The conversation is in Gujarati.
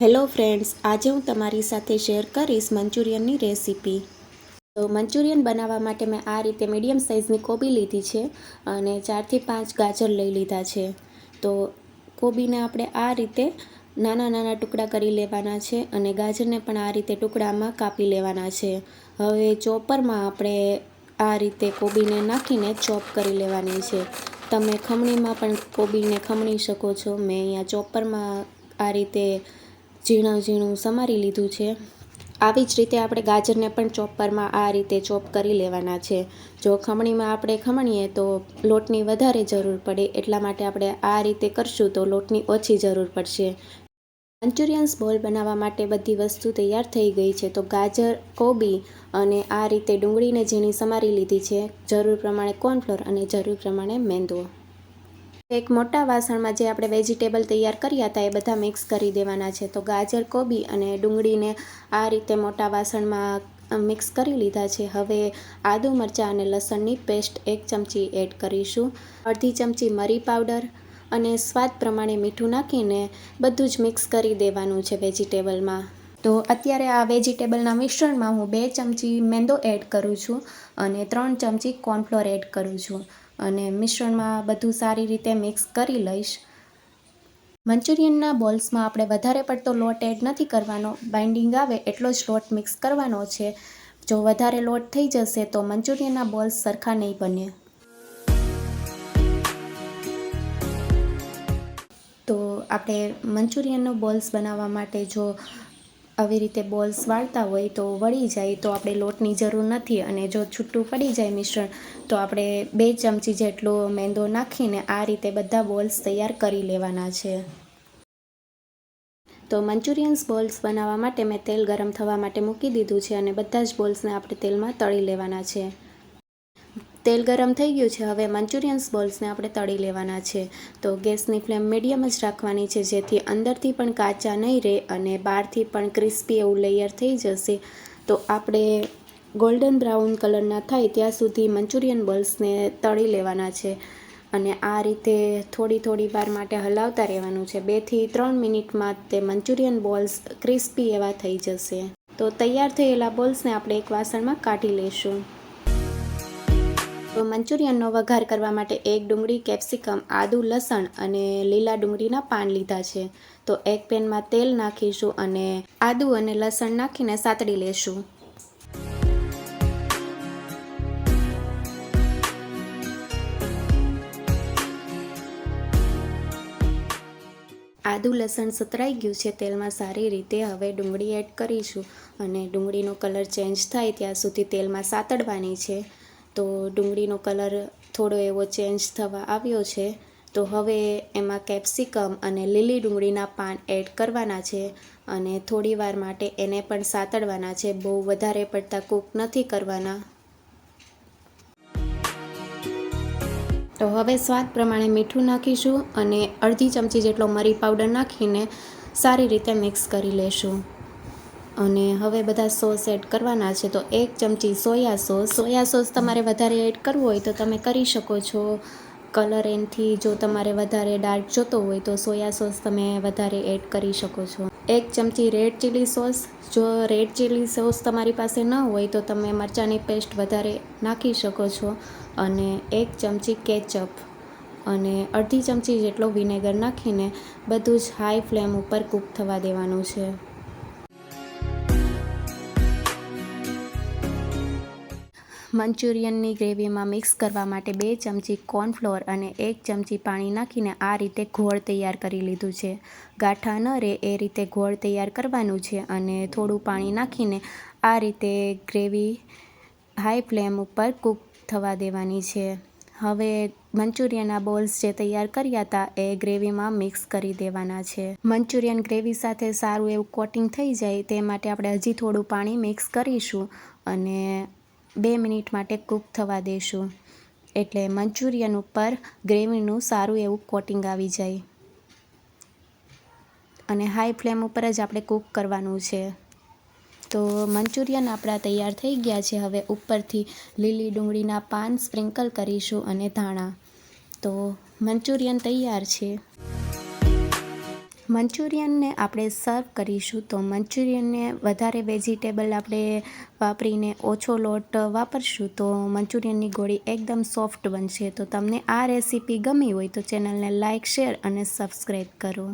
હેલો ફ્રેન્ડ્સ, આજે હું તમારી સાથે શેર કરીશ મંચુરિયનની રેસીપી. તો મંચુરિયન બનાવવા માટે મેં આ રીતે મીડિયમ સાઇઝની કોબી લીધી છે અને 4થી 5 ગાજર લઈ લીધા છે. તો કોબીને આપણે આ રીતે નાના નાના ટુકડા કરી લેવાના છે અને ગાજરને પણ આ રીતે ટુકડામાં કાપી લેવાના છે. હવે ચોપરમાં આપણે આ રીતે કોબીને નાખીને ચોપ કરી લેવાની છે. તમે ખમણીમાં પણ કોબીને ખમણી શકો છો. મેં અહીંયા ચોપરમાં આ રીતે ઝીણું સમારી લીધું છે. આવી જ રીતે આપણે ગાજરને પણ ચોપરમાં આ રીતે ચોપ કરી લેવાના છે. જો ખમણીમાં આપણે ખમણીએ તો લોટની વધારે જરૂર પડે, એટલા માટે આપણે આ રીતે કરશું તો લોટની ઓછી જરૂર પડશે. મંચુરિયન્સ બોલ બનાવવા માટે બધી વસ્તુ તૈયાર થઈ ગઈ છે. તો ગાજર, કોબી અને આ રીતે ડુંગળીને ઝીણી સમારી લીધી છે. જરૂર પ્રમાણે કોર્નફ્લોર અને જરૂર પ્રમાણે મેંદો. એક મોટા વાસણમાં જે આપણે વેજીટેબલ તૈયાર કર્યા હતા એ બધા મિક્સ કરી દેવાના છે. તો ગાજર, કોબી અને ડુંગળીને આ રીતે મોટા વાસણમાં મિક્સ કરી લીધા છે. હવે આદુ, મરચાં અને લસણની પેસ્ટ 1 ચમચી એડ કરીશું. અડધી ચમચી મરી પાવડર અને સ્વાદ પ્રમાણે મીઠું નાખીને બધું જ મિક્સ કરી દેવાનું છે વેજીટેબલમાં. તો અત્યારે આ વેજીટેબલના મિશ્રણમાં હું 2 ચમચી મેંદો એડ કરું છું અને 3 ચમચી કોર્નફ્લોર એડ કરું છું અને મિશ્રણમાં બધું સારી રીતે મિક્સ કરી લઈશ. મંચુરિયનના બોલ્સમાં આપણે વધારે પડતો લોટ એડ નથી કરવાનો. બાઇન્ડિંગ આવે એટલો જ લોટ મિક્સ કરવાનો છે. જો વધારે લોટ થઈ જશે તો મંચુરિયનના બોલ્સ સરખા નહીં બને. તો આપણે મંચુરિયનનો બોલ્સ બનાવવા માટે જો આવી રીતે બોલ્સ વાળતા હોય તો વળી જાય તો આપણે લોટની જરૂર નથી, અને જો છૂટું પડી જાય મિશ્રણ તો આપણે 2 ચમચી જેટલો મેંદો નાખીને આ રીતે બધા બોલ્સ તૈયાર કરી લેવાના છે. તો મંચુરિયન્સ બોલ્સ બનાવવા માટે મેં તેલ ગરમ થવા માટે મૂકી દીધું છે અને બધા જ બોલ્સને આપણે તેલમાં તળી લેવાના છે. તેલ ગરમ થઈ ગયું છે. હવે મંચુરિયન્સ બોલ્સને આપણે તળી લેવાના છે. તો ગેસની ફ્લેમ મીડિયમ જ રાખવાની છે, જેથી અંદરથી પણ કાચા નહીં રહે અને બહારથી પણ ક્રિસ્પી એવું લેયર થઈ જશે. તો આપણે ગોલ્ડન બ્રાઉન કલરના થાય ત્યાં સુધી મંચુરિયન બોલ્સને તળી લેવાના છે અને આ રીતે થોડી વાર માટે હલાવતા રહેવાનું છે. 2 થી 3 મિનિટમાં તે મંચુરિયન બોલ્સ ક્રિસ્પી એવા થઈ જશે. તો તૈયાર થયેલા બોલ્સને આપણે એક વાસણમાં કાઢી લઈશું. તો મંચુરિયનનો વઘાર કરવા માટે 1 ડુંગળી, કેપ્સિકમ, આદુ, લસણ અને લીલા ડુંગળીના પાન લીધા છે. તો એક પેનમાં તેલ નાખીશું અને આદુ અને લસણ નાખીને સાતળી લેશું. આદુ લસણ સતરાઈ ગયું છે તેલમાં સારી રીતે. હવે ડુંગળી એડ કરીશું અને ડુંગળીનો કલર ચેન્જ થાય ત્યાં સુધી તેલમાં સાતળવાની છે. તો ડુંગળીનો કલર થોડો એવો ચેન્જ થવા આવ્યો છે. તો હવે એમાં કેપ્સિકમ અને લીલી ડુંગળીના પાન એડ કરવાના છે અને થોડી વાર માટે એને પણ સાતળવાના છે. બહુ વધારે પડતા કૂક નથી કરવાના. તો હવે સ્વાદ પ્રમાણે મીઠું નાખીશું અને અડધી ચમચી જેટલો મરી પાવડર નાખીને સારી રીતે મિક્સ કરી લેશું. અને હવે બધા સોસ એડ કરવાના છે. તો 1 ચમચી સોયા સોસ તમારે વધારે એડ કરવું હોય તો તમે કરી શકો છો. કલર એનથી જો તમારે વધારે ડાર્ક જોતો હોય તો સોયા સોસ તમે વધારે એડ કરી શકો છો. 1 ચમચી રેડ ચીલી સોસ. જો રેડ ચીલી સોસ તમારી પાસે ન હોય તો તમે મરચાંની પેસ્ટ વધારે નાખી શકો છો. અને 1 ચમચી કેચઅપ અને અડધી ચમચી જેટલો વિનેગર નાખીને બધું જ હાઈ ફ્લેમ ઉપર કૂક થવા દેવાનું છે. મંચુરિયનની ગ્રેવીમાં મિક્સ કરવા માટે 2 ચમચી કોર્નફ્લોર અને 1 ચમચી પાણી નાખીને આ રીતે ઘોળ તૈયાર કરી લીધું છે. ગાંઠા ન રહે એ રીતે ઘોળ તૈયાર કરવાનું છે અને થોડું પાણી નાખીને આ રીતે ગ્રેવી હાઈ ફ્લેમ ઉપર કૂક થવા દેવાની છે. હવે મંચુરિયનના બોલ્સ જે તૈયાર કર્યા હતા એ ગ્રેવીમાં મિક્સ કરી દેવાના છે. મંચુરિયન ગ્રેવી સાથે સારું એવું કોટિંગ થઈ જાય તે માટે આપણે હજી થોડું પાણી મિક્સ કરીશું અને 2 મિનિટ માટે કૂક થવા દઈશું, એટલે મંચુરિયન ઉપર ગ્રેવીનું સારું એવું કોટિંગ આવી જાય. અને હાઈ ફ્લેમ ઉપર જ આપણે કૂક કરવાનું છે. તો મંચુરિયન આપણા તૈયાર થઈ ગયા છે. હવે ઉપરથી લીલી ડુંગળીના પાન સ્પ્રિંકલ કરીશું અને ધાણા. તો મંચુરિયન તૈયાર છે. મંચુરિયનને આપણે સર્વ કરીશું તો મંચુરિયનને વધારે વેજીટેબલ આપણે વાપરીને ઓછો લોટ વાપરશું તો મંચુરિયનની ગોળી એકદમ સોફ્ટ બનશે. તો તમને આ રેસીપી ગમી હોય તો ચેનલને લાઇક, શેર અને સબસ્ક્રાઈબ કરો.